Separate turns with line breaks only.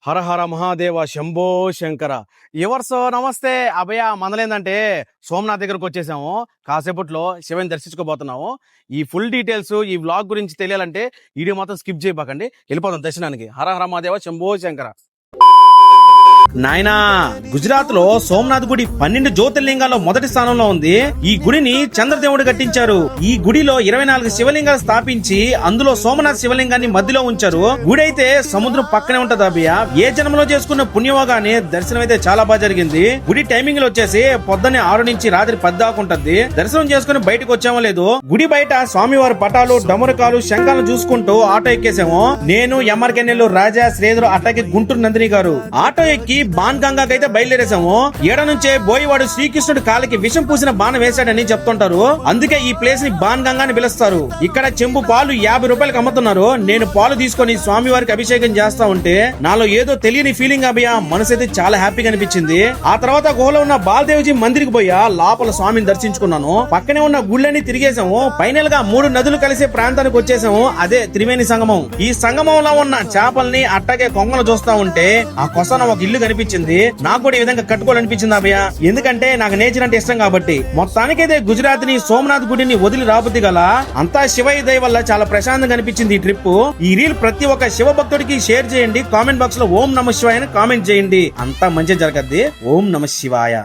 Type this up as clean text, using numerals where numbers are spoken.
హర హర మహాదేవ శంభో శంకర. ఎవర్స్ నమస్తే అభయ. మనలేందంటే సోమనాథ్ దగ్గరకు వచ్చేసాము. కాసేపట్లో శివని దర్శించుకోబోతున్నాము. ఈ ఫుల్ డీటెయిల్స్ ఈ వ్లాగ్ గురించి తెలియాలంటే వీడియో మాత్రం స్కిప్ చేయబాకండి. వెళ్ళిపోతాం దర్శనానికి. హర హర మహాదేవ శంభో శంకర. నాయనా, గుజరాత్ లో సోమనాథ్ గుడి 12 జ్యోతిర్లింగాల్లో మొదటి స్థానంలో ఉంది. ఈ గుడిని చంద్రదేవుడు కట్టించారు. ఈ గుడిలో 24 శివలింగాలు స్థాపించి అందులో సోమనాథ్ శివలింగాన్ని మధ్యలో ఉంచారు. గుడి అయితే సముద్రం పక్కనే ఉంటది అభియ. ఏ జన్మలో చేసుకున్న పుణ్యమోగాని దర్శనం అయితే చాలా బాగా జరిగింది. గుడి టైమింగ్ లో వచ్చేసి పొద్దున్నే 6 నుంచి రాత్రి 10 దాకా ఉంటది. దర్శనం చేసుకుని బయటకు వచ్చామో లేదు, గుడి బయట స్వామివారి పటాలు, డమరుకాలు, శంఖాలను చూసుకుంటూ ఆటో ఎక్కేసాము. నేను ఎమ్మర్కెన్నెల్లు రాజా, శ్రీధరు, అట్టకి గుంటూరు నందిని గారు. ఆటో ఎక్కి బాన్ గంగాకైతే బయలుదేరేసాము. ఏడ నుంచే బోయివాడు శ్రీకృష్ణుడు కాలికి విషం పూసిన బాణ వేశాడని చెప్తుంటారు. అందుకే ఈ ప్లేస్ ని బాన్ గంగా అని పిలుస్తారు. ఇక్కడ చెంబు పాలు 50 రూపాయలకు అమ్ముతున్నారు. నేను పాలు తీసుకొని స్వామివారికి అభిషేకం చేస్తా ఉంటే నాలో ఏదో తెలియని ఫీలింగ్ అభియా. మనసు అయితే చాలా హ్యాపీగా అనిపించింది. ఆ తర్వాత గుహలో ఉన్న బాలదేవ్జీ మందిరికి పోయా లోపల స్వామిని దర్శించుకున్నాను. పక్కనే ఉన్న గుళ్ళని తిరిగేసాము. ఫైనల్ గా 3 నదులు కలిసే ప్రాంతానికి వచ్చేసాము. అదే త్రివేణి సంగమం. ఈ సంగమంలో ఉన్న చేపల్ని అట్టగే కొంగలు చూస్తా ఉంటే ఆ కొసన ఒక ఇల్లు కనిపించింది. నాకు కూడా ఈ విధంగా కట్టుకోవాలనిపించింది అభయ. ఎందుకంటే నాకు నేచర్ అంటే ఇష్టం కాబట్టి. మొత్తానికైతే గుజరాత్ ని సోమనాథ్ గుడిని వదిలి రాబుద్ది గల అంతా శివయ్య దయ వల్ల చాలా ప్రశాంతంగా అనిపించింది ఈ ట్రిప్. ఈ రీల్ ప్రతి ఒక్క శివ భక్తుడికి షేర్ చేయండి. కామెంట్ బాక్స్ లో ఓం నమ శివాయ అని కామెంట్ చేయండి. అంతా మంచి జరగద్ది. ఓం నమ శివాయ.